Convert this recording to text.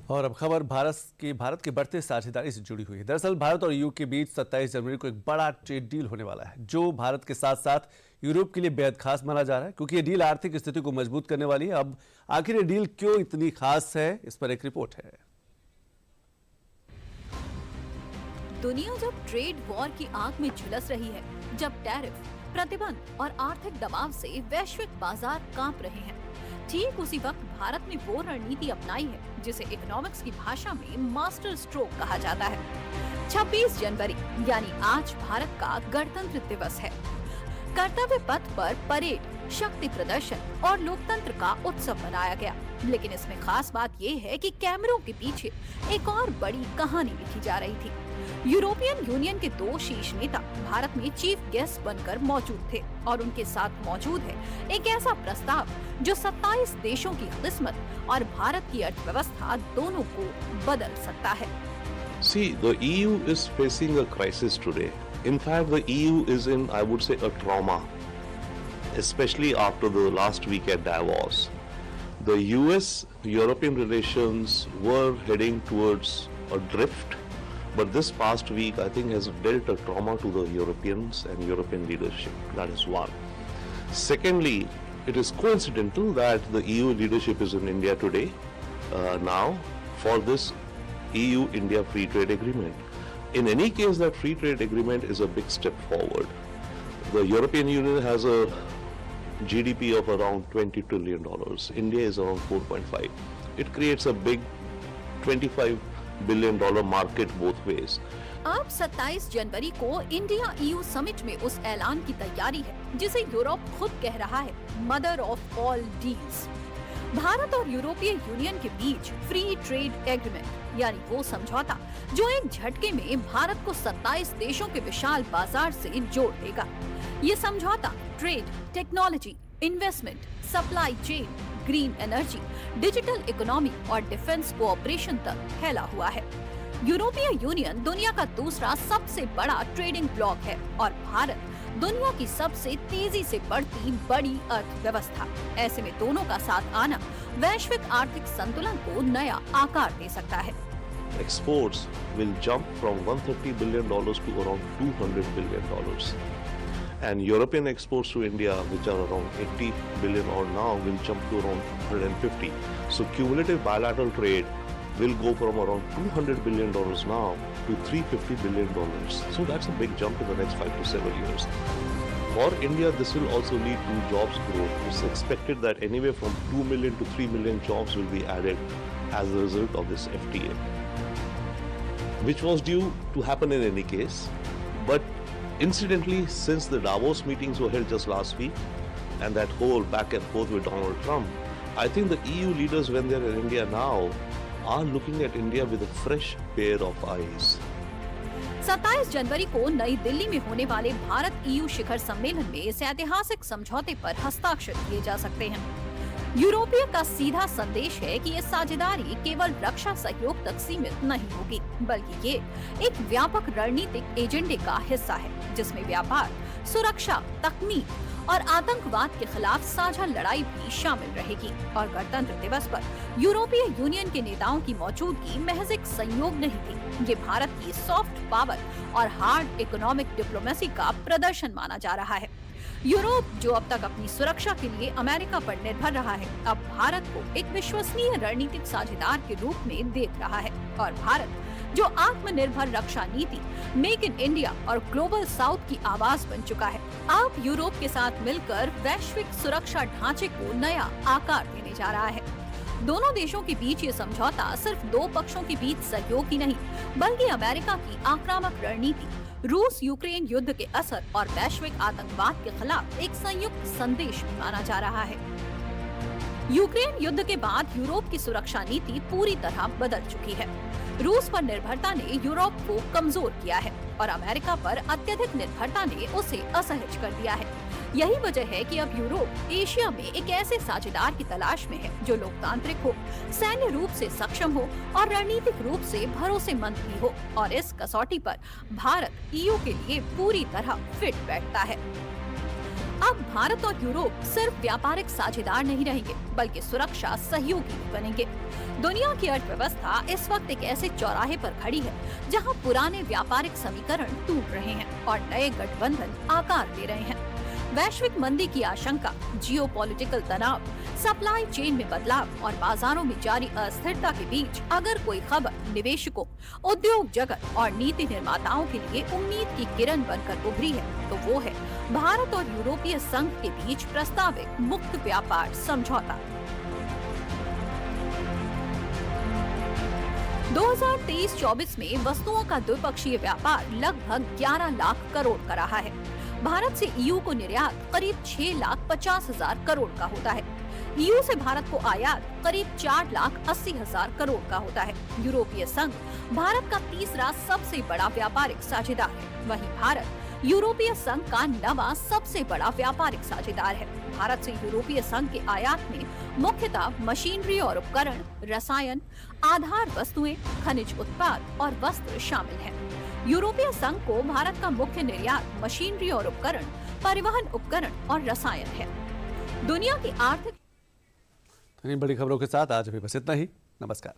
और अब खबर भारत के बढ़ते साझेदारी से जुड़ी हुई है। दरअसल भारत और यूके के बीच 27 जनवरी को एक बड़ा ट्रेड डील होने वाला है, जो भारत के साथ साथ यूरोप के लिए बेहद खास माना जा रहा है, क्योंकि ये डील आर्थिक स्थिति को मजबूत करने वाली है। अब आखिर ये डील क्यों इतनी खास है, इस पर एक रिपोर्ट है। दुनिया जब ट्रेड वॉर की आग में झुलस रही है, जब टैरिफ, प्रतिबंध और आर्थिक दबाव से वैश्विक बाजार कांप रहे हैं, ठीक उसी वक्त भारत ने वो रणनीति अपनाई है जिसे इकोनॉमिक्स की भाषा में मास्टर स्ट्रोक कहा जाता है। 26 जनवरी यानी आज भारत का गणतंत्र दिवस है। कर्तव्य पथ पर परेड, शक्ति प्रदर्शन और लोकतंत्र का उत्सव मनाया गया। लेकिन इसमें खास बात ये है कि कैमरों के पीछे एक और बड़ी कहानी लिखी जा रही थी। यूरोपियन यूनियन के 2 शीर्ष नेता भारत में चीफ गेस्ट बनकर मौजूद थे और उनके साथ मौजूद है एक ऐसा प्रस्ताव जो 27 देशों की किस्मत और भारत की अर्थव्यवस्था दोनों को बदल सकता है। See, the EU is facing a crisis today. In fact, the EU is in, I would say, a trauma, especially after the last week at Davos. The US-European relations were heading towards a drift, but this past week, I think, has dealt a trauma to the Europeans and European leadership. That is one. Secondly, it is coincidental that the EU leadership is in India today, now, for this EU-India free trade agreement. In any case, that free trade agreement is a big step forward. The European Union has a GDP of around $20 trillion. India is around 4.5. It creates a big $25 billion market both ways. अब 27 जनवरी को India EU summit में उस ऐलान की तैयारी है जिसे Europe खुद कह रहा है mother of all deals. Bharat और यूरोपीय यूनियन के बीच फ्री ट्रेड एग्रीमेंट यानी वो समझौता जो एक झटके में भारत को 27 देशों के विशाल बाजार से जोड़ देगा। ये समझौता trade, technology, investment, supply chain, green energy, digital economy और डिफेंस कोऑपरेशन तक फैला हुआ है। यूरोपीय यूनियन दुनिया का दूसरा सबसे बड़ा ट्रेडिंग ब्लॉक है और भारत दुनिया की सबसे तेजी से बढ़ती बड़ी अर्थव्यवस्था। ऐसे में दोनों का साथ आना वैश्विक आर्थिक संतुलन को नया आकार दे सकता है। Exports will jump from $130 billion to around $200 billion. And European exports to India, which are around 80 billion or now, will jump to around 150. So cumulative bilateral trade will go from around $200 billion now to $350 billion. So that's a big jump in the next 5 to 7 years. For India, this will also lead to jobs growth. It's expected that anywhere from 2 million to 3 million jobs will be added as a result of this FTA, which was due to happen in any case. But incidentally, since the Davos meetings were held just last week and that whole back and forth with Donald Trump, I think the EU leaders, when they're in India now, are looking at India with a fresh pair of eyes. 27 जनवरी को नई दिल्ली में होने वाले Bharat EU शिखर सम्मेलन में इस ऐतिहासिक समझौते पर हस्ताक्षर किए जा सकते हैं। यूरोपीय का सीधा संदेश है कि ये साझेदारी केवल रक्षा सहयोग तक सीमित नहीं होगी, बल्कि ये एक व्यापक रणनीतिक एजेंडे का हिस्सा है, जिसमें व्यापार, सुरक्षा, तकनीक और आतंकवाद के खिलाफ साझा लड़ाई भी शामिल रहेगी। और गणतंत्र दिवस पर यूरोपीय यूनियन के नेताओं की मौजूदगी महज एक संयोग नहीं थी, ये भारत की सॉफ्ट पावर और हार्ड इकोनॉमिक डिप्लोमेसी का प्रदर्शन माना जा रहा है। यूरोप, जो अब तक अपनी सुरक्षा के लिए अमेरिका पर निर्भर रहा है, अब भारत को एक विश्वसनीय रणनीतिक साझेदार के रूप में देख रहा है। और भारत, जो आत्मनिर्भर रक्षा नीति, मेक इन इंडिया और ग्लोबल साउथ की आवाज बन चुका है, अब यूरोप के साथ मिलकर वैश्विक सुरक्षा ढांचे को नया आकार देने जा रहा है। दोनों देशों के बीच ये समझौता सिर्फ 2 पक्षों के बीच सहयोग ही नहीं, बल्कि अमेरिका की आक्रामक रणनीति, रूस यूक्रेन युद्ध के असर और वैश्विक आतंकवाद के खिलाफ एक संयुक्त संदेश भी माना जा रहा है। यूक्रेन युद्ध के बाद यूरोप की सुरक्षा नीति पूरी तरह बदल चुकी है। रूस पर निर्भरता ने यूरोप को कमजोर किया है और अमेरिका पर अत्यधिक निर्भरता ने उसे असहज कर दिया है। यही वजह है कि अब यूरोप एशिया में एक ऐसे साझेदार की तलाश में है जो लोकतांत्रिक हो, सैन्य रूप से सक्षम हो और रणनीतिक रूप से भरोसेमंद भी हो। और इस कसौटी पर भारत EU के लिए पूरी तरह फिट बैठता है। अब भारत और यूरोप सिर्फ व्यापारिक साझेदार नहीं रहेंगे, बल्कि सुरक्षा सहयोगी भी बनेंगे। दुनिया की अर्थव्यवस्था इस वक्त एक ऐसे चौराहे पर खड़ी है जहां पुराने व्यापारिक समीकरण टूट रहे हैं और नए गठबंधन आकार ले रहे हैं। वैश्विक मंदी की आशंका, जियोपॉलिटिकल तनाव, सप्लाई चेन में बदलाव और बाजारों में जारी अस्थिरता के बीच अगर कोई खबर निवेशकों, उद्योग जगत और नीति निर्माताओं के लिए उम्मीद की किरण बनकर उभरी है, तो वो है भारत और यूरोपीय संघ के बीच प्रस्तावित मुक्त व्यापार समझौता। 2023-24 में वस्तुओं का द्विपक्षीय व्यापार लगभग 11 लाख करोड़ का रहा है। भारत से ईयू को निर्यात करीब 6,50,000 करोड़ का होता है। ईयू से भारत को आयात करीब 4,80,000 करोड़ का होता है। यूरोपीय संघ भारत का तीसरा सबसे बड़ा व्यापारिक साझेदार है। वहीं भारत यूरोपीय संघ का 9वां सबसे बड़ा व्यापारिक साझेदार है। भारत से यूरोपीय संघ के आयात में मुख्यतः मशीनरी और उपकरण, रसायन, आधार वस्तुएं, खनिज उत्पाद और वस्त्र शामिल हैं। यूरोपीय संघ को भारत का मुख्य निर्यात मशीनरी और उपकरण, परिवहन उपकरण और रसायन है। दुनिया की आर्थिक इन बड़ी खबरों के साथ आज भी बस इतना ही। नमस्कार।